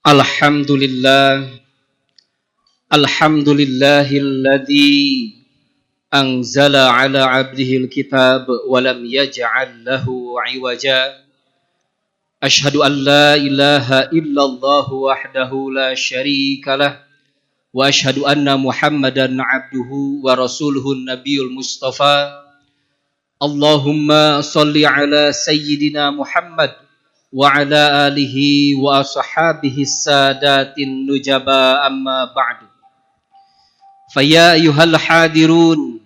Alhamdulillah, alhamdulillahilladzi anzala ala abdihil kitab wa lam yaj'al lahu iwaja. Ashhadu an la ilaha illallah wahdahu la syarika lah wa ashhadu anna Muhammadan abduhu wa rasuluhu nabiyul mustafa. Allahumma salli ala sayyidina Muhammad wa ala alihi wa ashabihi sadatin nujaba amma ba'du. Faya ayyuhal hadirun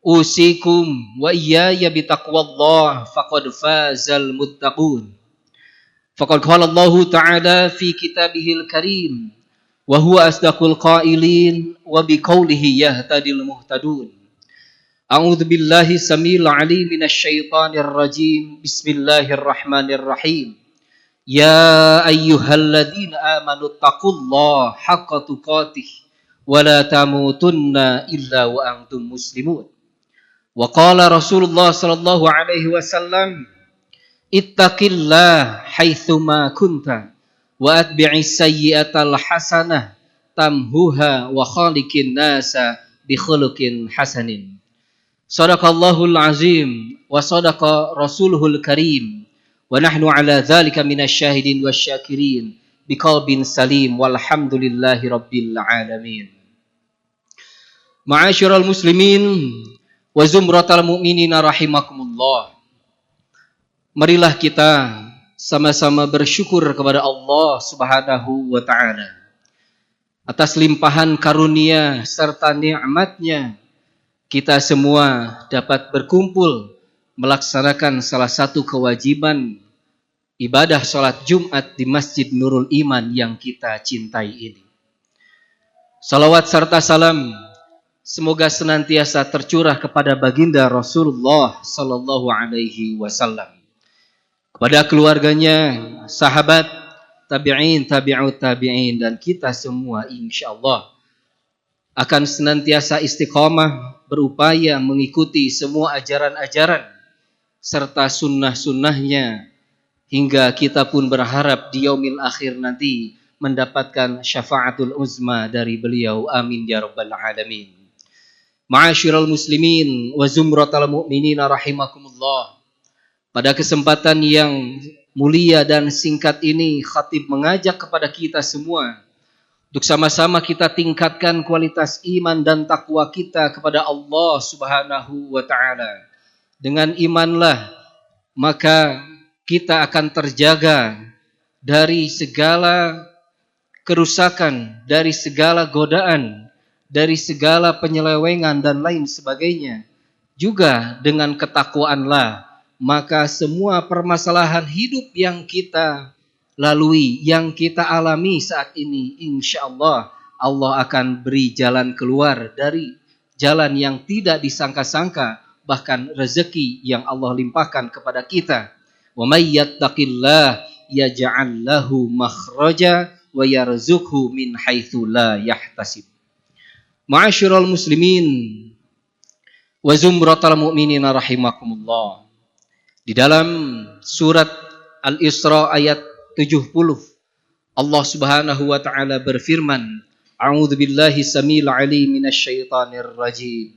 usikum wa iyaya bitaqwallah faqad fazal muttaqun. Faqad qala Allah ta'ala fi kitabihil karim wa huwa asdaqul qailin wa biqaulihi yahtadil muhtadun. A'udzu billahi samil alim minasy syaithanir rajim. Bismillahirrahmanirrahim. Ya ayyuhalladzina amanu taqullaha haqqa tuqatih wa la tamutunna illa wa antum muslimun. Wa qala Rasulullah sallallahu alaihi wasallam, ittaqillah haitsuma kunta wa atbi'is sayyi'atal hasanah tamhuha wa khaliqin nasa bi khuluqin hasanin. Shadaqallahul azim wa sadaqa rasuluhul karim. Wa nahnu ala dzalika minasyahidin wasyakirin biqalbin salim walhamdulillahi rabbil alamin. Ma'asyiral muslimin wa zumratal mu'minina rahimakumullah. Marilah kita sama-sama bersyukur kepada Allah Subhanahu wa taala atas limpahan karunia serta nikmat-Nya. Kita semua dapat berkumpul melaksanakan salah satu kewajiban ibadah sholat Jumat di Masjid Nurul Iman yang kita cintai ini. Salawat serta salam semoga senantiasa tercurah kepada baginda Rasulullah sallallahu alaihi wasallam, kepada keluarganya, sahabat, tabi'in, tabi'ut tabi'in, dan kita semua insyaallah akan senantiasa istiqamah berupaya mengikuti semua ajaran-ajaran serta sunnah-sunnahnya hingga kita pun berharap di yaumil akhir nanti mendapatkan syafaatul uzma dari beliau. Amin ya rabbal alamin. Ma'asyiral muslimin wa zumratal mu'minina rahimakumullah. Pada kesempatan yang mulia dan singkat ini, khatib mengajak kepada kita semua untuk sama-sama kita tingkatkan kualitas iman dan takwa kita kepada Allah Subhanahu wa taala. Dengan imanlah maka kita akan terjaga dari segala kerusakan, dari segala godaan, dari segala penyelewengan dan lain sebagainya. Juga dengan ketakwaanlah maka semua permasalahan hidup yang kita lalui, yang kita alami saat ini, insyaallah Allah akan beri jalan keluar dari jalan yang tidak disangka-sangka, bahkan rezeki yang Allah limpahkan kepada kita. Wa may yattaqillah yaj'al lahu makhraja wa yarzuqhu min haitsu la yahtasib. Ma'asyiral muslimin wa zumratal mu'minina rahimakumullah. Di dalam surat Al-Isra ayat 70 Allah Subhanahu wa taala berfirman, A'udzu billahi samil alim minasy syaithanir rajim.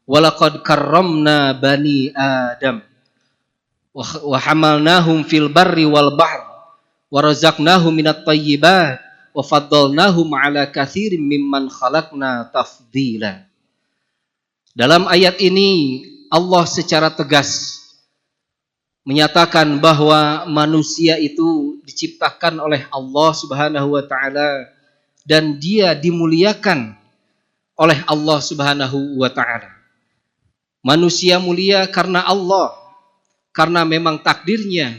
Walaqad karramna bani Adam wa hamalnahum fil barri wal bahr wa razaqnahum minat thayyibat wa faddalnahum ala katsirin mimman khalaqna tafdila. Dalam ayat ini Allah secara tegas menyatakan bahwa manusia itu diciptakan oleh Allah Subhanahu wa taala dan dia dimuliakan oleh Allah Subhanahu wa taala. Manusia mulia karena Allah, karena memang takdirnya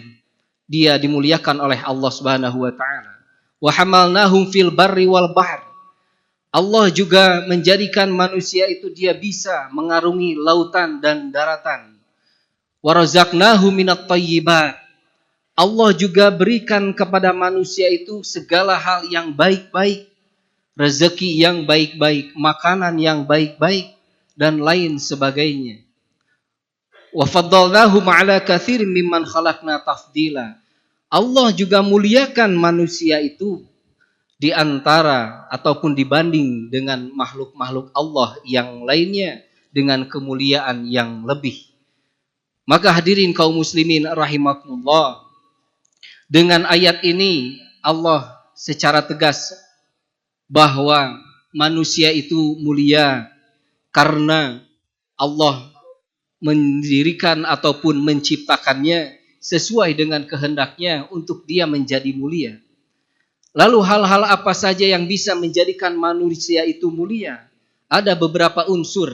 dia dimuliakan oleh Allah Subhanahu wa taala. Wa hamalnahum fil barri wal bahr. Allah juga menjadikan manusia itu dia bisa mengarungi lautan dan daratan. Wa razaqnahum minat thayyibat. Allah juga berikan kepada manusia itu segala hal yang baik-baik, rezeki yang baik-baik, makanan yang baik-baik, dan lain sebagainya. Wa faddalnahum ala katsirin mimman khalaqna tafdila. Allah juga muliakan manusia itu di antara ataupun dibanding dengan makhluk-makhluk Allah yang lainnya dengan kemuliaan yang lebih. Maka hadirin kaum muslimin rahimakumullah, dengan ayat ini Allah secara tegas bahwa manusia itu mulia karena Allah mendirikan ataupun menciptakannya sesuai dengan kehendaknya untuk dia menjadi mulia. Lalu hal-hal apa saja yang bisa menjadikan manusia itu mulia? Ada beberapa unsur.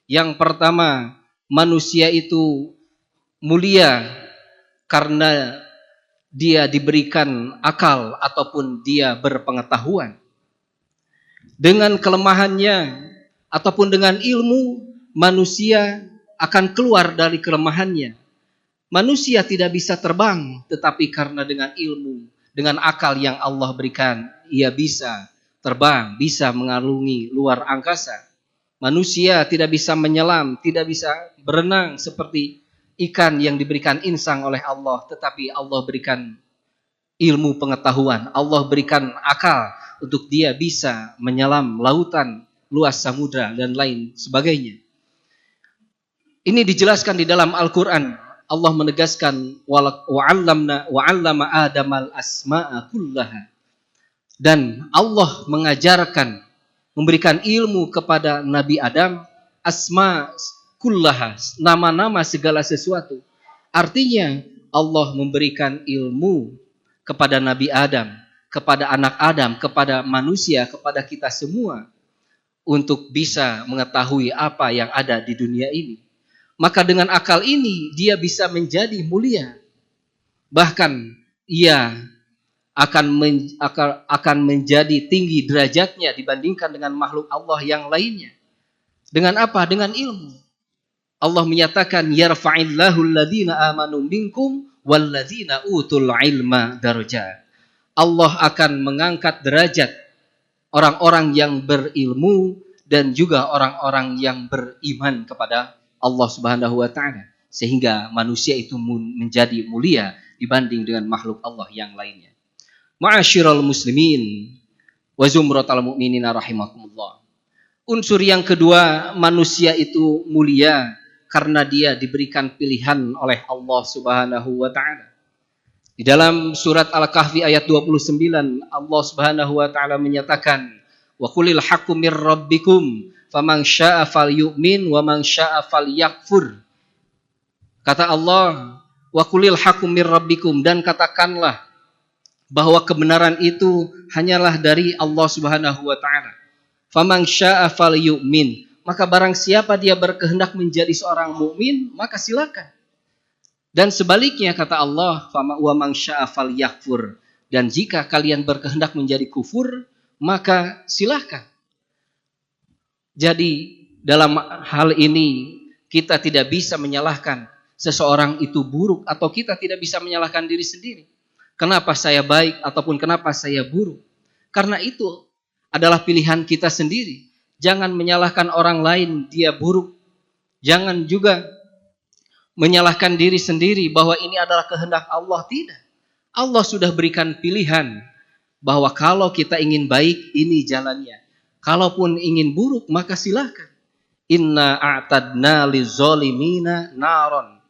Yang pertama, manusia itu mulia karena dia diberikan akal ataupun dia berpengetahuan. Dengan kelemahannya ataupun dengan ilmu, manusia akan keluar dari kelemahannya. Manusia tidak bisa terbang, tetapi karena dengan ilmu, dengan akal yang Allah berikan, ia bisa terbang, bisa mengarungi luar angkasa. Manusia tidak bisa menyelam, tidak bisa berenang seperti ikan yang diberikan insang oleh Allah, tetapi Allah berikan ilmu pengetahuan, Allah berikan akal untuk dia bisa menyelam lautan, luas samudra dan lain sebagainya. Ini dijelaskan di dalam Al-Quran. Allah menegaskan wa'allama Adamal asma'a kullaha. Dan Allah mengajarkan, memberikan ilmu kepada Nabi Adam asma kullaha, nama-nama segala sesuatu. Artinya Allah memberikan ilmu kepada Nabi Adam, kepada anak Adam, kepada manusia, kepada kita semua untuk bisa mengetahui apa yang ada di dunia ini. Maka dengan akal ini dia bisa menjadi mulia. Bahkan ia akan menjadi tinggi derajatnya dibandingkan dengan makhluk Allah yang lainnya. Dengan apa? Dengan ilmu. Allah menyatakan yarfa'illahu alladhina amanu minkum walladzina utul ilma darajat. Allah akan mengangkat derajat orang-orang yang berilmu dan juga orang-orang yang beriman kepada Allah Subhanahu wa taala, sehingga manusia itu menjadi mulia dibanding dengan makhluk Allah yang lainnya. Ma'asyiral muslimin wa zumratal mu'minina rahimakumullah. Unsur yang kedua, manusia itu mulia karena dia diberikan pilihan oleh Allah Subhanahu wa taala. Di dalam surat Al-Kahfi ayat 29, Allah Subhanahu wa taala menyatakan, "Wa qulil haqqu mir rabbikum faman syaa'a falyu'min wa man syaa'a falyakfur." Kata Allah, "Wa qulil haqqu mir rabbikum," dan katakanlah bahwa kebenaran itu hanyalah dari Allah Subhanahu wa taala. Faman syaa'a falyu'min, maka barang siapa dia berkehendak menjadi seorang mukmin, maka silakan. Dan sebaliknya kata Allah, wa man syaa'a falyakfur, dan jika kalian berkehendak menjadi kufur, maka silakan. Jadi dalam hal ini kita tidak bisa menyalahkan seseorang itu buruk, atau kita tidak bisa menyalahkan diri sendiri. Kenapa saya baik ataupun kenapa saya buruk? Karena itu adalah pilihan kita sendiri. Jangan menyalahkan orang lain dia buruk. Jangan juga menyalahkan diri sendiri bahwa ini adalah kehendak Allah. Tidak. Allah sudah berikan pilihan bahwa kalau kita ingin baik, ini jalannya. Kalaupun ingin buruk, maka silahkan. Inna a'tadna lizolimina naron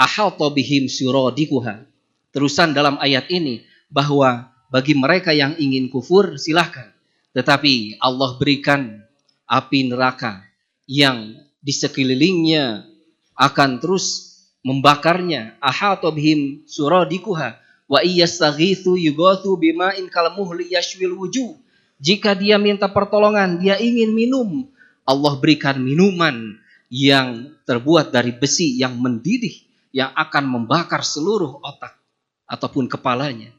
ahata bihim suradikuha. Terusan dalam ayat ini bahwa bagi mereka yang ingin kufur, silahkan. Tetapi Allah berikan api neraka yang di sekelilingnya akan terus membakarnya. Ahata bihim suradikuha wa iyastaghithu yugathu bima'in kalmuhli yashwil wujuh. Jika dia minta pertolongan, dia ingin minum, Allah berikan minuman yang terbuat dari besi yang mendidih, yang akan membakar seluruh otak ataupun kepalanya.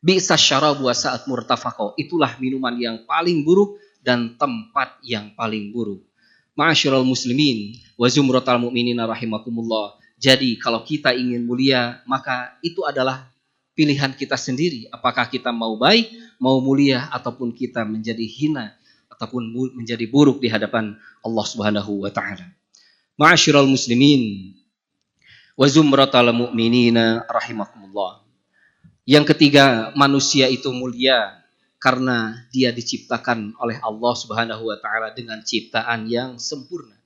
Bi'sa syarabu wa sa'at murtafaqo. Itulah minuman yang paling buruk dan tempat yang paling buruk. Ma'asyiral muslimin wa zumratal mu'minina rahimakumullah. Jadi kalau kita ingin mulia, maka itu adalah pilihan kita sendiri. Apakah kita mau baik, mau mulia, ataupun kita menjadi hina ataupun menjadi buruk di hadapan Allah Subhanahu wa taala. Ma'asyiral muslimin wa zumratal mu'minina rahimakumullah. Yang ketiga, manusia itu mulia karena dia diciptakan oleh Allah Subhanahu wa taala dengan ciptaan yang sempurna.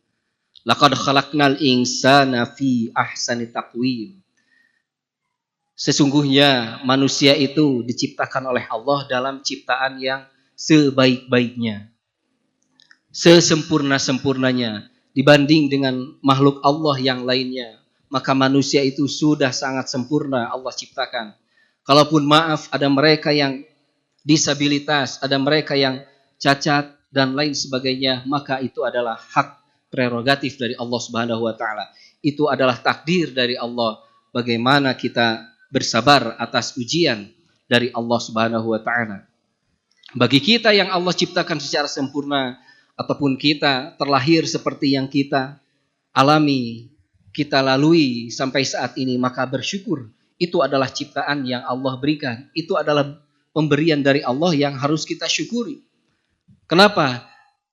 Laqad khalaqnal insana fi ahsani taqwim. Sesungguhnya manusia itu diciptakan oleh Allah dalam ciptaan yang sebaik-baiknya, sesempurna-sempurnanya dibanding dengan makhluk Allah yang lainnya. Maka manusia itu sudah sangat sempurna Allah ciptakan. Kalaupun maaf ada mereka yang disabilitas, ada mereka yang cacat dan lain sebagainya, maka itu adalah hak prerogatif dari Allah Subhanahu wa taala. Itu adalah takdir dari Allah. Bagaimana kita bersabar atas ujian dari Allah Subhanahu wa taala. Bagi kita yang Allah ciptakan secara sempurna ataupun kita terlahir seperti yang kita alami, kita lalui sampai saat ini, maka bersyukur. Itu adalah ciptaan yang Allah berikan. Itu adalah pemberian dari Allah yang harus kita syukuri. Kenapa?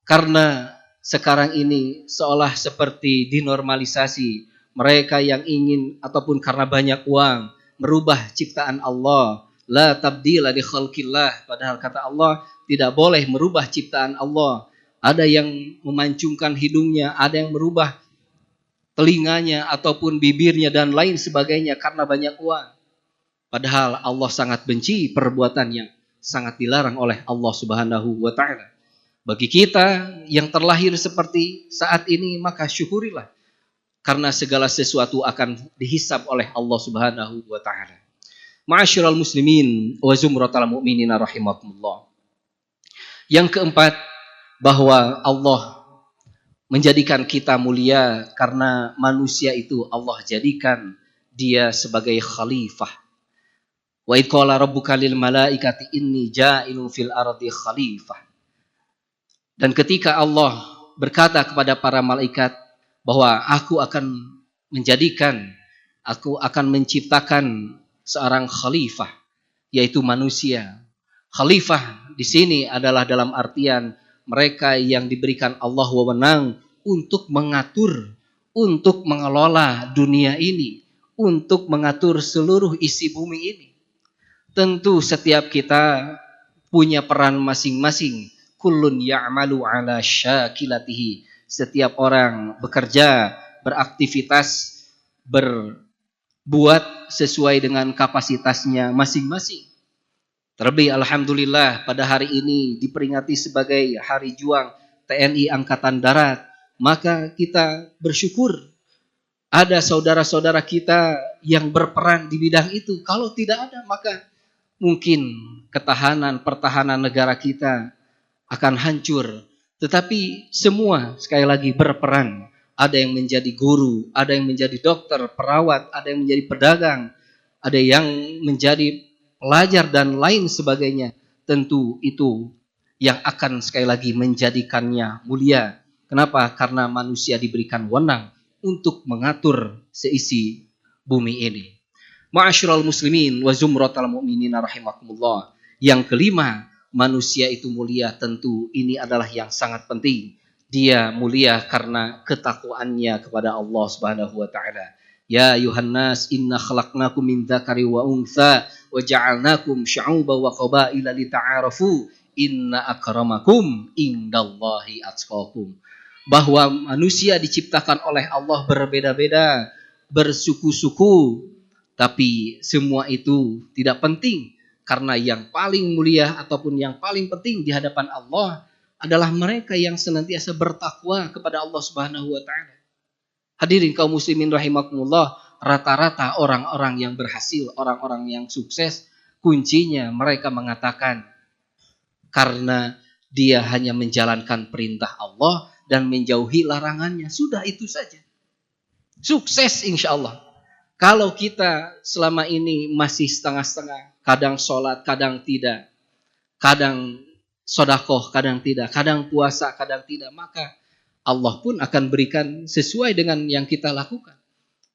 Karena sekarang ini seolah seperti dinormalisasi. Mereka yang ingin ataupun karena banyak uang merubah ciptaan Allah. La tabdila li khalqillah. Padahal kata Allah tidak boleh merubah ciptaan Allah. Ada yang memancungkan hidungnya, ada yang merubah telinganya ataupun bibirnya dan lain sebagainya karena banyak uang. Padahal Allah sangat benci perbuatan yang sangat dilarang oleh Allah Subhanahu wa taala. Bagi kita yang terlahir seperti saat ini, maka syukurilah. Karena segala sesuatu akan dihisab oleh Allah Subhanahu wa taala. Ma'asyiral muslimin wa zumratal mu'minina rahimakumullah. Yang keempat, bahwa Allah menjadikan kita mulia karena manusia itu Allah jadikan dia sebagai khalifah. Wa idh qala rabbuka lil malaikati inni ja'ilun fil ardi khalifah. Dan ketika Allah berkata kepada para malaikat bahwa aku akan menciptakan seorang khalifah, yaitu manusia. Khalifah di sini adalah dalam artian mereka yang diberikan Allah wewenang untuk mengatur, untuk mengelola dunia ini, untuk mengatur seluruh isi bumi ini. Tentu setiap kita punya peran masing-masing. Kullun ya'malu ala syakilatihi. Setiap orang bekerja, beraktivitas, berbuat sesuai dengan kapasitasnya masing-masing. Terlebih alhamdulillah pada hari ini diperingati sebagai Hari Juang TNI Angkatan Darat. Maka kita bersyukur ada saudara-saudara kita yang berperan di bidang itu. Kalau tidak ada, maka mungkin pertahanan negara kita akan hancur. Tetapi semua sekali lagi berperan. Ada yang menjadi guru, ada yang menjadi dokter, perawat, ada yang menjadi pedagang, ada yang menjadi pelajar dan lain sebagainya. Tentu itu yang akan sekali lagi menjadikannya mulia. Kenapa? Karena manusia diberikan wewenang untuk mengatur seisi bumi ini. Ma'asyiral muslimin wa zumratal mu'minina rahimakumullah. Yang kelima, manusia itu mulia, tentu ini adalah yang sangat penting. Dia mulia karena ketakwaannya kepada Allah Subhanahu wa taala. Ya ayuhan nas inna khalaqnakum min dzakari wa untha wa ja'alnakum syu'uban wa qabaila lita'arafu inna akramakum indallahi atqakum. Bahwa manusia diciptakan oleh Allah berbeda-beda, bersuku-suku, tapi semua itu tidak penting karena yang paling mulia ataupun yang paling penting di hadapan Allah adalah mereka yang senantiasa bertakwa kepada Allah Subhanahu wa taala. Hadirin kaum muslimin rahimakumullah, rata-rata orang-orang yang berhasil, orang-orang yang sukses, kuncinya mereka mengatakan karena dia hanya menjalankan perintah Allah dan menjauhi larangannya. Sudah itu saja. Sukses insya Allah. Kalau kita selama ini masih setengah-setengah, kadang sholat, kadang tidak, kadang sedekah, kadang tidak, kadang puasa, kadang tidak, maka Allah pun akan berikan sesuai dengan yang kita lakukan.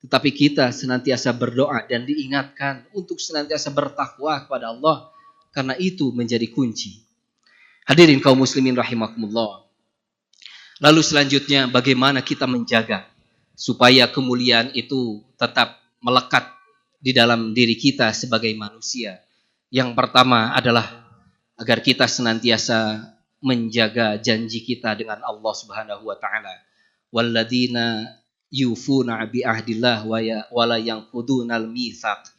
Tetapi kita senantiasa berdoa dan diingatkan untuk senantiasa bertakwa kepada Allah, karena itu menjadi kunci. Hadirin kaum muslimin rahimakumullah. Lalu selanjutnya bagaimana kita menjaga supaya kemuliaan itu tetap melekat di dalam diri kita sebagai manusia. Yang pertama adalah agar kita senantiasa menjaga janji kita dengan Allah Subhanahu wa taala. Walladzina yufuna bi ahdillah wa la yanqudunal mitsaq.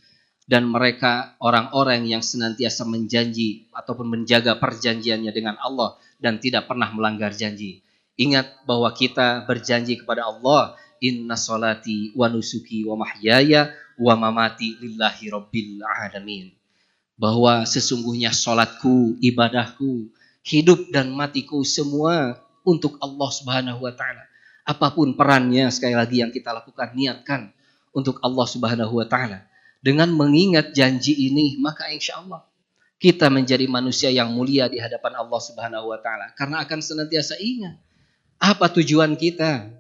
Dan mereka orang-orang yang senantiasa menjanji ataupun menjaga perjanjiannya dengan Allah dan tidak pernah melanggar janji. Ingat bahwa kita berjanji kepada Allah, inna salati wa nusuki wa mahyaya wa mamati lillahi rabbil alamin. Bahwa sesungguhnya salatku, ibadahku, hidup dan matiku semua untuk Allah Subhanahu wa taala. Apapun perannya sekali lagi yang kita lakukan, niatkan untuk Allah Subhanahu wa taala. Dengan mengingat janji ini, maka insya Allah kita menjadi manusia yang mulia di hadapan Allah Subhanahu wa taala karena akan senantiasa ingat apa tujuan kita.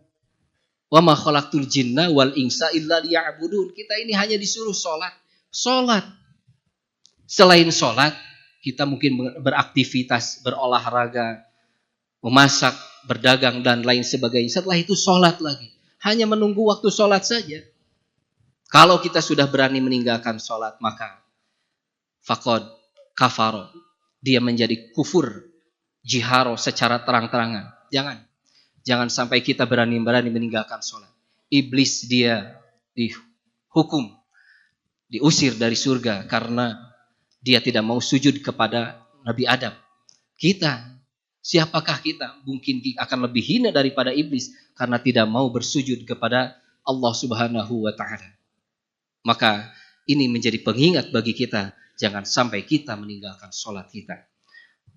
Wa ma khalaqtul jinna wal insa illa liya'budun. Kita ini hanya disuruh salat. Salat. Selain salat, kita mungkin beraktivitas, berolahraga, memasak, berdagang dan lain sebagainya. Setelah itu salat lagi. Hanya menunggu waktu salat saja. Kalau kita sudah berani meninggalkan sholat, maka faqad kafaro. Dia menjadi kufur, jiharo secara terang-terangan. Jangan sampai kita berani-berani meninggalkan sholat. Iblis dia dihukum, diusir dari surga karena dia tidak mau sujud kepada Nabi Adam. Siapakah kita? Mungkin akan lebih hina daripada iblis karena tidak mau bersujud kepada Allah Subhanahu wa taala. Maka ini menjadi pengingat bagi kita. Jangan sampai kita meninggalkan sholat kita.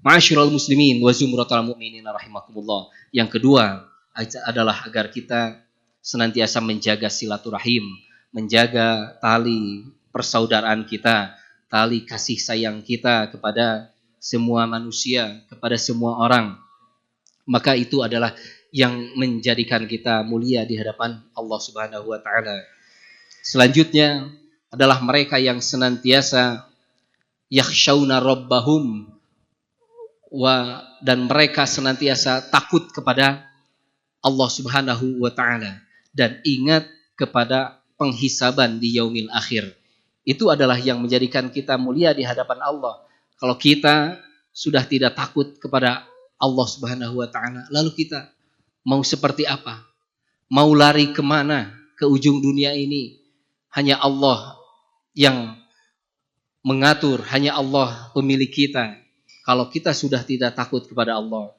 Ma'asyiral muslimin wa zumratal mu'minin rahimakumullah. Yang kedua adalah agar kita senantiasa menjaga silaturahim. Menjaga tali persaudaraan kita. Tali kasih sayang kita kepada semua manusia. Kepada semua orang. Maka itu adalah yang menjadikan kita mulia di hadapan Allah Subhanahu wa ta'ala. Selanjutnya adalah mereka yang senantiasa yakhshawna rabbahum dan mereka senantiasa takut kepada Allah Subhanahu wa taala dan ingat kepada penghisaban di yaumil akhir. Itu adalah yang menjadikan kita mulia di hadapan Allah. Kalau kita sudah tidak takut kepada Allah Subhanahu wa taala, lalu kita mau seperti apa? Mau lari kemana? Ke ujung dunia ini? Hanya Allah yang mengatur, hanya Allah pemilik kita. Kalau kita sudah tidak takut kepada Allah,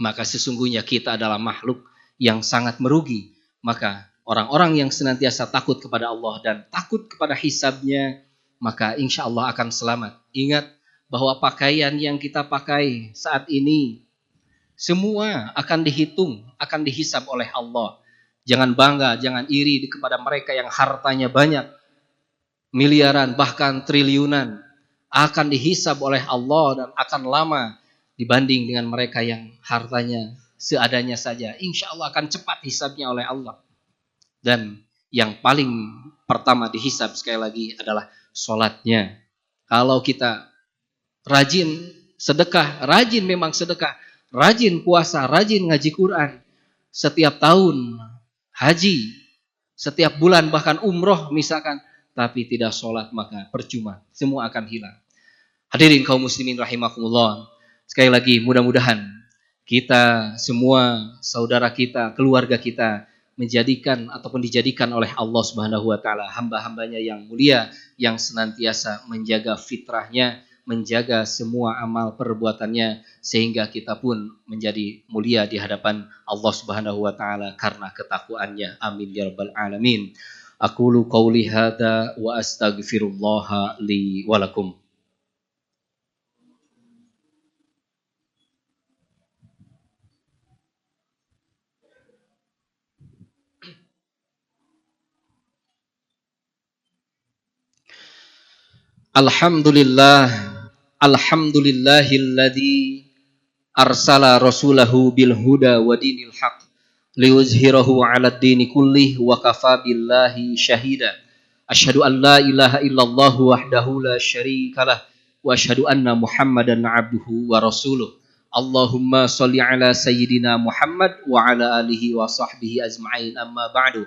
maka sesungguhnya kita adalah makhluk yang sangat merugi. Maka orang-orang yang senantiasa takut kepada Allah dan takut kepada hisabnya, maka insya Allah akan selamat. Ingat bahwa pakaian yang kita pakai saat ini, semua akan dihitung, akan dihisab oleh Allah. Jangan bangga, jangan iri kepada mereka yang hartanya banyak, miliaran, bahkan triliunan. Akan dihisab oleh Allah dan akan lama dibanding dengan mereka yang hartanya seadanya saja. Insya Allah akan cepat hisabnya oleh Allah. Dan yang paling pertama dihisab sekali lagi adalah sholatnya. Kalau kita rajin sedekah, rajin memang sedekah, rajin puasa, rajin ngaji Quran, setiap tahun haji, setiap bulan bahkan umroh misalkan, tapi tidak sholat maka percuma, semua akan hilang. Hadirin kaum muslimin rahimakumullah. Sekali lagi mudah-mudahan kita semua, saudara kita, keluarga kita menjadikan ataupun dijadikan oleh Allah Subhanahu wa taala hamba-hambanya yang mulia, yang senantiasa menjaga fitrahnya, menjaga semua amal perbuatannya, sehingga kita pun menjadi mulia di hadapan Allah Subhanahu wa taala karena ketakwaannya. Amin ya rabbal alamin. Aqulu qauli hadza wa astaghfirullah li wa lakum. Alhamdulillahilladzi arsala rasulahu bil huda wa dinil haq liyuzhirahu 'alad dini kullih wa kafa billahi syahida. Asyhadu an la ilaha illallah wahdahu la syarikalah wa asyhadu anna Muhammadan 'abduhu wa rasuluh. Allahumma shalli 'ala sayyidina Muhammad wa 'ala alihi wa sahbihi ajma'in, amma ba'du.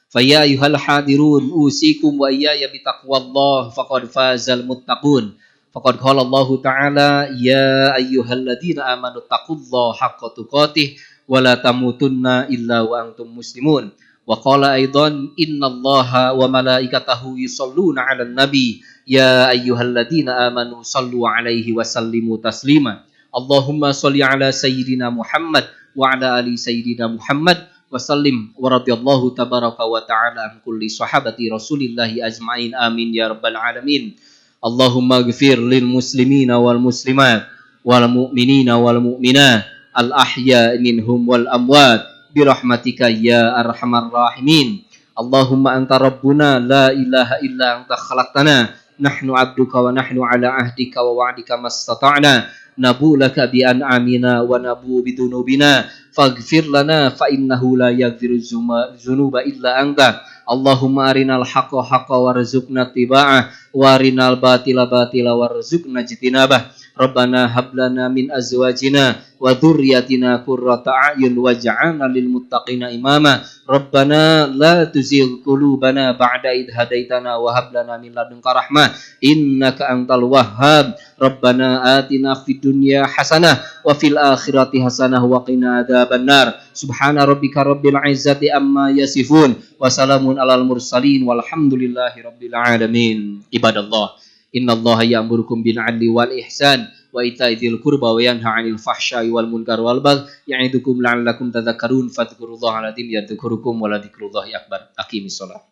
Faya ayyuhal hadirun usikum wa iyaya bitaqwallah faqad fazal muttaqun. Faqad qala Allah Ta'ala, ya ayyuhalladzina amanu taqullaha haqqa tuqatih wa la tamutunna illa wa antum muslimun. Wa qala aidan, innallaha wa malaikatahu yusholluna 'alan nabi ya ayyuhalladzina amanu shallu 'alaihi wa sallimu taslima. Allahumma shalli 'ala sayyidina Muhammad wa 'ala ali sayyidina Muhammad wa sallim wa radhiyallahu tabaraka wa ta'ala an kulli sahabati Rasulillahi ajmain amin ya rabbal alamin. Allahumma ighfir lil muslimina wal muslimat wal mu'minina wal mu'minat al ahya minhum wal amwat birahmatika ya arhamar rahimin. Allahumma anta rabbuna la ilaha illa anta khalaqtana nahnu abduka wa nahnu ala ahdika wa wa'dika mastata'na nabu laka bi an'amina wa nabu bidunubina faghfir lana fa innahu la yaghfiru dzunuba illa anta. Allahumma arinal haqqa haqqa warzuqna tiba'ah wa arinal batila batila warzuqna jitinabah. Rabbana hablana min azwajina wa dhurriyyatina qurrata a'yun waj'alna lil muttaqina imama. Rabbana la tuzigh qulubana ba'da idh hadaitana wa hab lana min ladunka rahmah innaka antal wahhab. Rabbana atina fid dunya hasanah wa fil akhirati hasanah wa qina adzabannar. Subhana rabbika rabbil izzati amma yasifun wa salamun alal mursalin walhamdulillahi rabbil alamin. Ibadallah, innallaha ya'murukum bil 'adli wal ihsan wa ita'i dzil qurba wa yanha 'anil fahsya'i wal munkar wal baghi ya'idukum la'allakum tadhakkarun fadhkurullaha 'alazim yadhkurukum wa la dzikrullahi akbar. Aqimissalah.